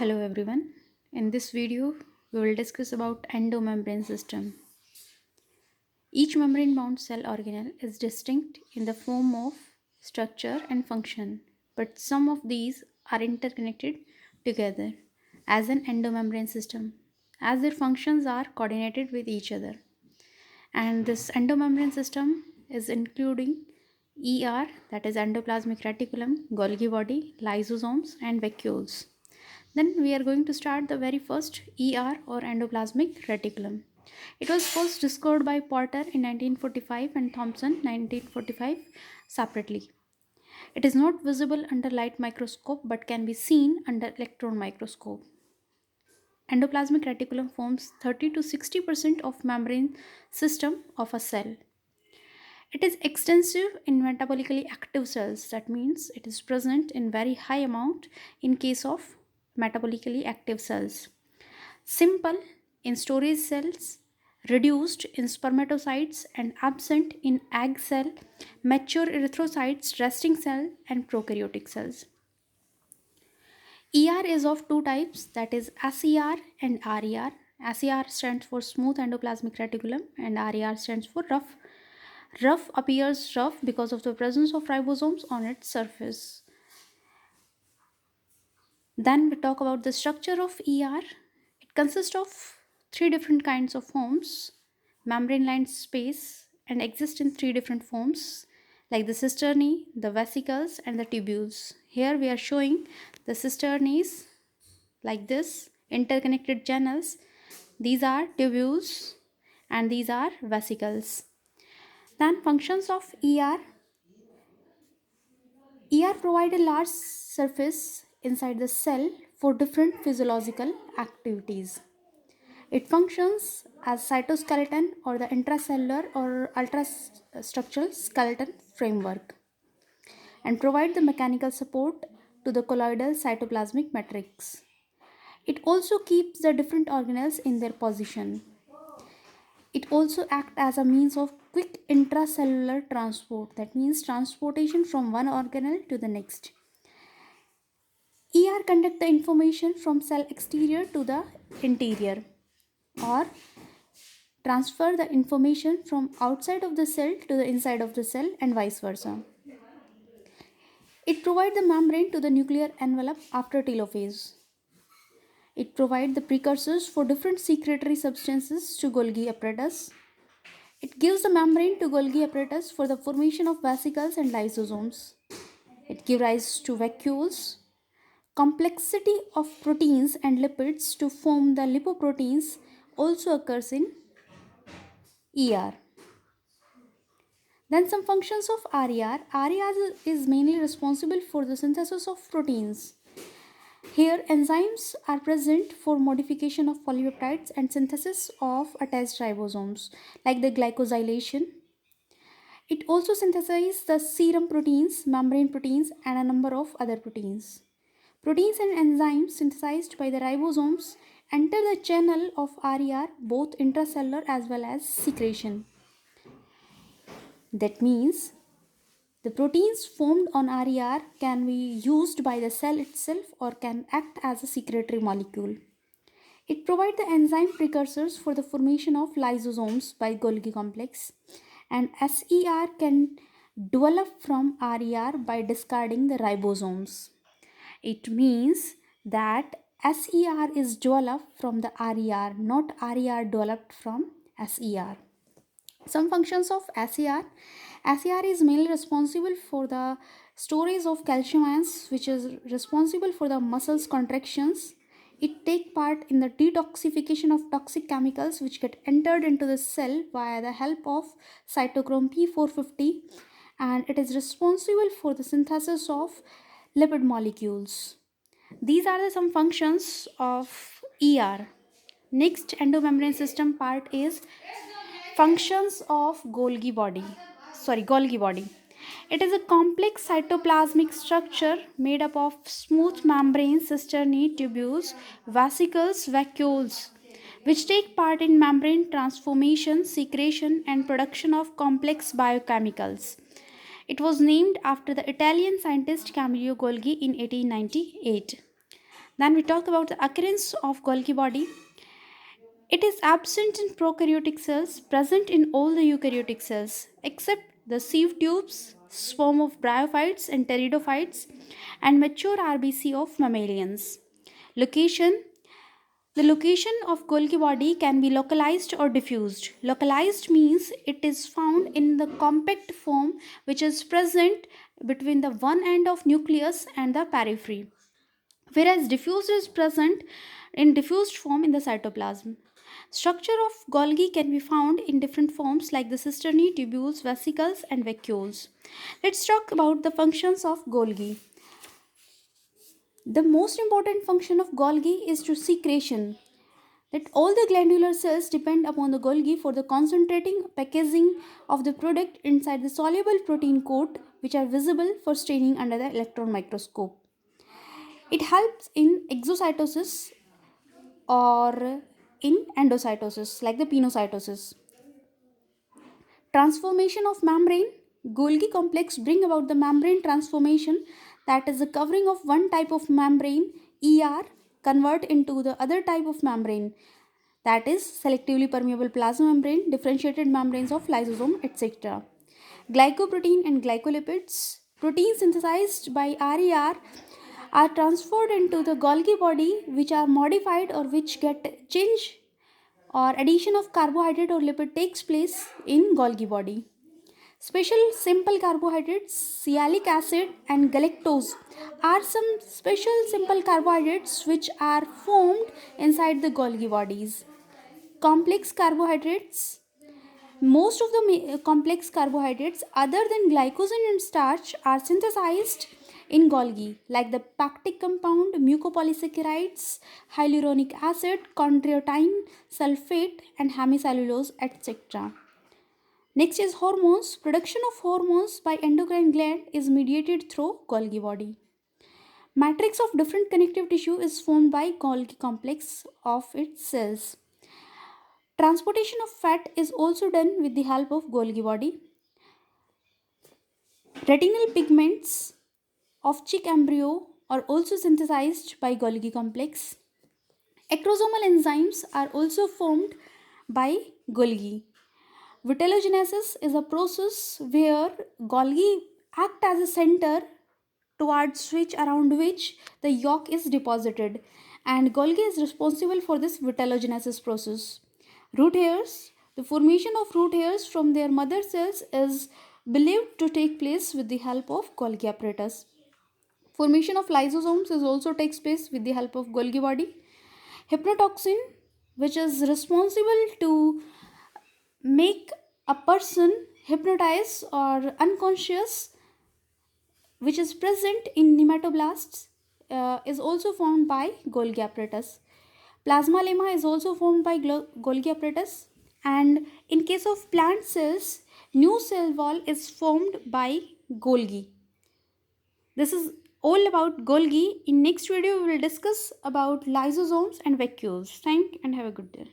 Hello everyone. In this video, we will discuss about endomembrane system. Each membrane-bound cell organelle is distinct in the form of structure and function, but some of these are interconnected together as an endomembrane system, as their functions are coordinated with each other. And this endomembrane system is including ER, that is endoplasmic reticulum, Golgi body, lysosomes, and vacuoles. Then we are going to start the very first ER or endoplasmic reticulum. It was first discovered by Porter in 1945 and Thomson 1945 separately. It is not visible under light microscope but can be seen under electron microscope. Endoplasmic reticulum forms 30 to 60% of membrane system of a cell. It is extensive in metabolically active cells. That means it is present in very high amount in case of metabolically active cells. Simple in storage cells, reduced in spermatocytes and absent in egg cell, mature erythrocytes, resting cell and prokaryotic cells. ER is of two types, that is SER and RER. SER stands for smooth endoplasmic reticulum and RER stands for rough. Rough appears rough because of the presence of ribosomes on its surface. Then we talk about the structure of ER. It consists of three different kinds of forms, membrane lined space, and exist in three different forms like the cisternae, the vesicles, and the tubules. Here we are showing the cisternaes like this, interconnected channels. These are tubules and these are vesicles. Then functions of ER provide a large surface inside the cell for different physiological activities. It functions as cytoskeleton or the intracellular or ultrastructural skeleton framework and provide the mechanical support to the colloidal cytoplasmic matrix. It also keeps the different organelles in their position. It also acts as a means of quick intracellular transport, that means transportation from one organelle to the next. ER conduct the information from cell exterior to the interior or transfer the information from outside of the cell to the inside of the cell and vice versa. It provides the membrane to the nuclear envelope after telophase. It provides the precursors for different secretory substances to Golgi apparatus. It gives the membrane to Golgi apparatus for the formation of vesicles and lysosomes. It gives rise to vacuoles. Complexity of proteins and lipids to form the lipoproteins also occurs in ER. Then some functions of RER. RER is mainly responsible for the synthesis of proteins. Here enzymes are present for modification of polypeptides and synthesis of attached ribosomes like the glycosylation. It also synthesizes the serum proteins, membrane proteins and a number of other proteins. Proteins and enzymes synthesized by the ribosomes enter the channel of RER both intracellular as well as secretion. That means the proteins formed on RER can be used by the cell itself or can act as a secretory molecule. It provides the enzyme precursors for the formation of lysosomes by Golgi complex, and SER can develop from RER by discarding the ribosomes. It means that SER is developed from the RER, not RER developed from SER. Some functions of SER. SER is mainly responsible for the storage of calcium ions, which is responsible for the muscles contractions. It take part in the detoxification of toxic chemicals which get entered into the cell via the help of cytochrome P450, and it is responsible for the synthesis of lipid molecules. These are some functions of ER. Next endomembrane system part is functions of Golgi body. It is a complex cytoplasmic structure made up of smooth membranes, cisternae, tubules, vesicles, vacuoles, which take part in membrane transformation, secretion, and production of complex biochemicals. It was named after the Italian scientist Camillo Golgi in 1898. Then we talk about the occurrence of Golgi body. It is absent in prokaryotic cells, present in all the eukaryotic cells, except the sieve tubes, swarm of bryophytes and pteridophytes, and mature RBC of mammalians. Location. The location of Golgi body can be localized or diffused. Localized means it is found in the compact form which is present between the one end of nucleus and the periphery, whereas diffused is present in diffused form in the cytoplasm. Structure of Golgi can be found in different forms like the cisternae, tubules, vesicles, and vacuoles. Let's talk about the functions of Golgi. The most important function of Golgi is to secretion. That all the glandular cells depend upon the Golgi for the concentrating packaging of the product inside the soluble protein coat, which are visible for staining under the electron microscope. It helps in exocytosis or in endocytosis like the pinocytosis. Transformation of membrane. Golgi complex bring about the membrane transformation, that is the covering of one type of membrane ER convert into the other type of membrane, that is selectively permeable plasma membrane, differentiated membranes of lysosome, etc. Glycoprotein and glycolipids. Proteins synthesized by RER are transferred into the Golgi body, which are modified or which get changed, or addition of carbohydrate or lipid takes place in Golgi body. Special simple carbohydrates, sialic acid and galactose are some special simple carbohydrates which are formed inside the Golgi bodies. Complex carbohydrates. Most of the complex carbohydrates other than glycogen and starch are synthesized in Golgi, like the pactic compound, mucopolysaccharides, hyaluronic acid, chondroitin sulfate, and hemicellulose, etc. Next is hormones. Production of hormones by endocrine gland is mediated through Golgi body. Matrix of different connective tissue is formed by Golgi complex of its cells. Transportation of fat is also done with the help of Golgi body. Retinal pigments of chick embryo are also synthesized by Golgi complex. Acrosomal enzymes are also formed by Golgi. Vitellogenesis is a process where Golgi act as a center towards which around which the yolk is deposited, and Golgi is responsible for this vitellogenesis process. Root hairs. The formation of root hairs from their mother cells is believed to take place with the help of Golgi apparatus. Formation of lysosomes is also takes place with the help of Golgi body. Hypnotoxin, which is responsible to make a person hypnotized or unconscious, which is present in nematoblasts, is also formed by Golgi apparatus. Plasma lemma is also formed by Golgi apparatus, and in case of plant cells, new cell wall is formed by Golgi. This is all about Golgi. In next video, we will discuss about lysosomes and vacuoles. Thank you and have a good day.